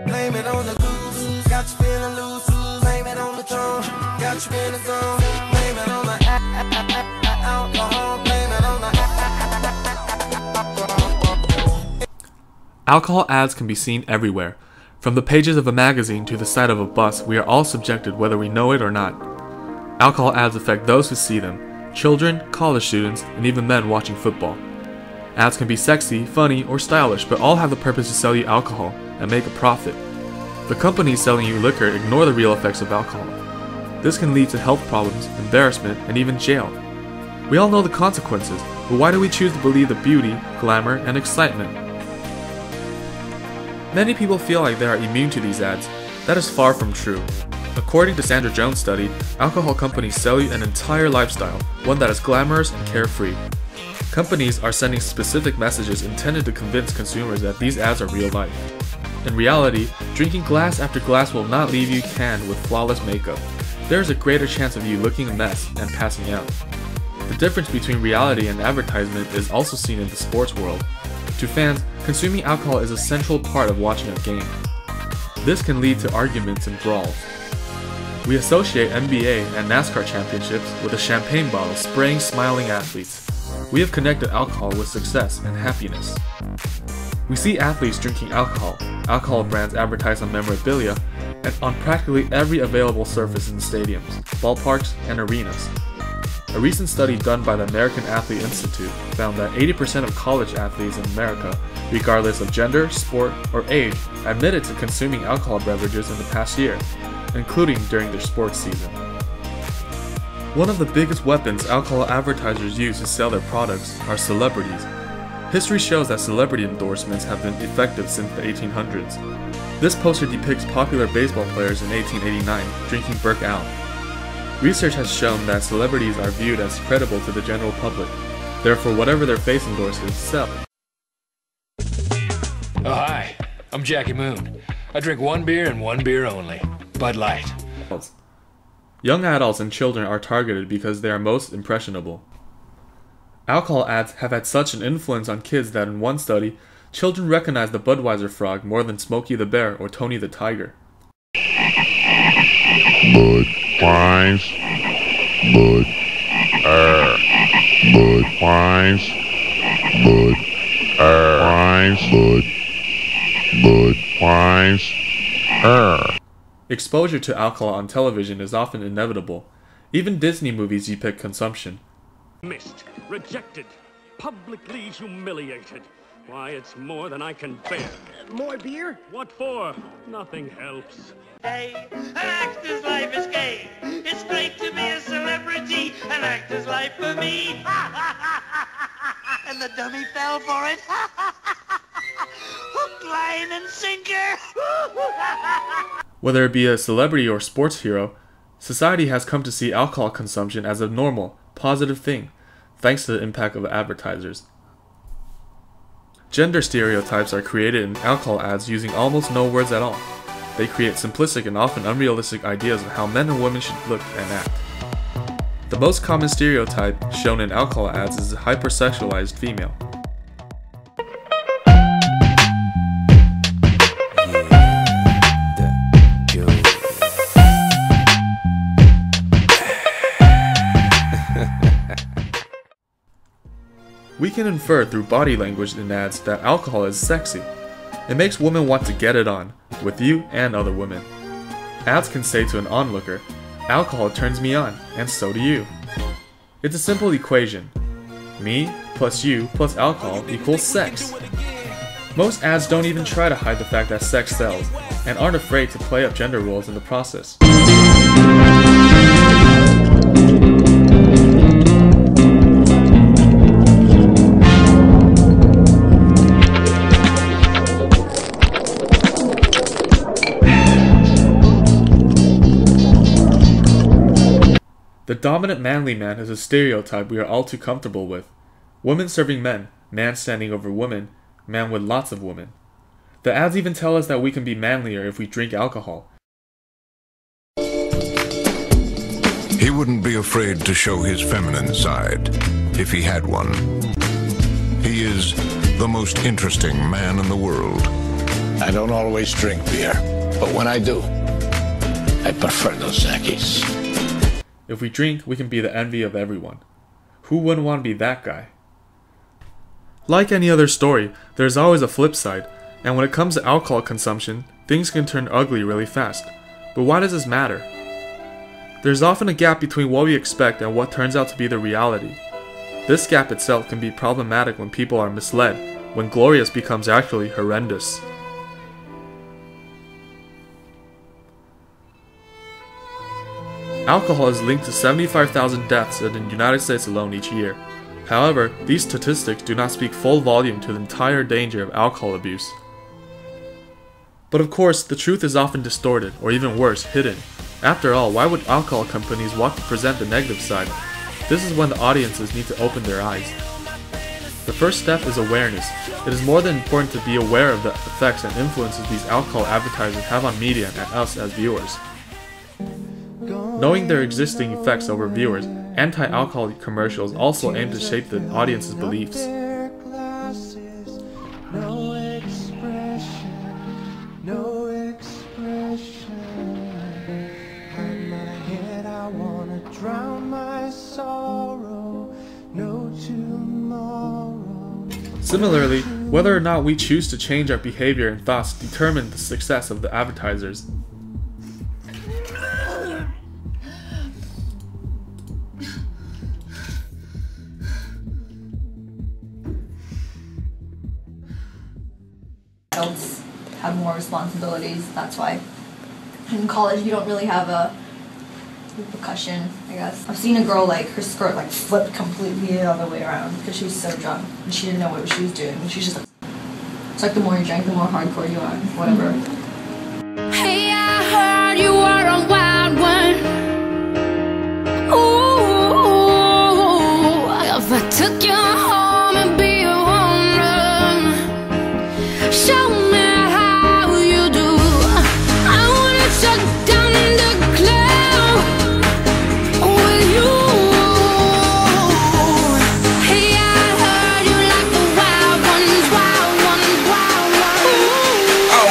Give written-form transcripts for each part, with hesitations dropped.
Blame it on the goose. Got you feeling loose. Blame it on the throne. Got you in the zone. Blame it on the alcohol. Blame it on the alcohol. Alcohol ads can be seen everywhere. From the pages of a magazine to the side of a bus, we are all subjected whether we know it or not. Alcohol ads affect those who see them: children, college students, and even men watching football. Ads can be sexy, funny, or stylish, but all have the purpose to sell you alcohol and make a profit. The companies selling you liquor ignore the real effects of alcohol. This can lead to health problems, embarrassment, and even jail. We all know the consequences, but why do we choose to believe the beauty, glamour, and excitement? Many people feel like they are immune to these ads. That is far from true. According to Sandra Jones' study, alcohol companies sell you an entire lifestyle, one that is glamorous and carefree. Companies are sending specific messages intended to convince consumers that these ads are real life. In reality, drinking glass after glass will not leave you canned with flawless makeup. There is a greater chance of you looking a mess and passing out. The difference between reality and advertisement is also seen in the sports world. To fans, consuming alcohol is a central part of watching a game. This can lead to arguments and brawls. We associate NBA and NASCAR championships with a champagne bottle spraying smiling athletes. We have connected alcohol with success and happiness. We see athletes drinking alcohol brands advertise on memorabilia, and on practically every available surface in the stadiums, ballparks, and arenas. A recent study done by the American Athlete Institute found that 80% of college athletes in America, regardless of gender, sport, or age, admitted to consuming alcohol beverages in the past year, including during their sports season. One of the biggest weapons alcohol advertisers use to sell their products are celebrities. History shows that celebrity endorsements have been effective since the 1800s. This poster depicts popular baseball players in 1889 drinking Burke Ale. Research has shown that celebrities are viewed as credible to the general public. Therefore, whatever their face endorses sell. Oh, hi. I'm Jackie Moon. I drink one beer and one beer only. Bud Light. Young adults and children are targeted because they are most impressionable. Alcohol ads have had such an influence on kids that in one study, children recognize the Budweiser frog more than Smokey the Bear or Tony the Tiger. Bud Wines, Bud Bud Wines, Bud Wines, Bud Wines, Exposure to alcohol on television is often inevitable. Even Disney movies depict consumption. Missed, rejected, publicly humiliated. Why, it's more than I can bear. More beer? What for? Nothing helps. Hey, an actor's life is gay. It's great to be a celebrity. An actor's life for me. And the dummy fell for it. Hook, line, and sinker. Whether it be a celebrity or sports hero, society has come to see alcohol consumption as a normal, positive thing, thanks to the impact of advertisers. Gender stereotypes are created in alcohol ads using almost no words at all. They create simplistic and often unrealistic ideas of how men and women should look and act. The most common stereotype shown in alcohol ads is a hypersexualized female. We can infer through body language in ads that alcohol is sexy. It makes women want to get it on, with you and other women. Ads can say to an onlooker, "Alcohol turns me on, and so do you." It's a simple equation. Me plus you plus alcohol equals sex. Most ads don't even try to hide the fact that sex sells, and aren't afraid to play up gender roles in the process. The dominant manly man is a stereotype we are all too comfortable with. Women serving men, man standing over women, man with lots of women. The ads even tell us that we can be manlier if we drink alcohol. He wouldn't be afraid to show his feminine side, if he had one. He is the most interesting man in the world. I don't always drink beer, but when I do, I prefer Dos Equis. If we drink, we can be the envy of everyone. Who wouldn't want to be that guy? Like any other story, there's always a flip side, and when it comes to alcohol consumption, things can turn ugly really fast. But why does this matter? There's often a gap between what we expect and what turns out to be the reality. This gap itself can be problematic when people are misled, when glorious becomes actually horrendous. Alcohol is linked to 75,000 deaths in the United States alone each year. However, these statistics do not speak full volume to the entire danger of alcohol abuse. But of course, the truth is often distorted, or even worse, hidden. After all, why would alcohol companies want to present the negative side? This is when the audiences need to open their eyes. The first step is awareness. It is more than important to be aware of the effects and influences these alcohol advertisers have on media and us as viewers. Knowing their existing effects over viewers, anti-alcohol commercials also aim to shape the audience's beliefs. Similarly, whether or not we choose to change our behavior and thoughts determine the success of the advertisers. Adults have more responsibilities, that's why in college you don't really have a repercussion, I guess. I've seen a girl, like, her skirt like flipped completely the other way around because she was so drunk and she didn't know what she was doing, and she's just like, it's like the more you drink, the more hardcore you are, whatever. Hey, I heard you are a wild one. Ooh, if I took you home and be a woman, show me how you do. I wanna shut down the club with you. Hey, I heard you like the wild ones, wild ones, wild ones. Oh,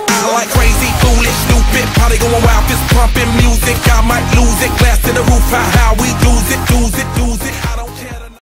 I like crazy, foolish, stupid, probably going wild, fist pumping music. I might lose it, glass to the roof, how we lose it, lose it, lose it.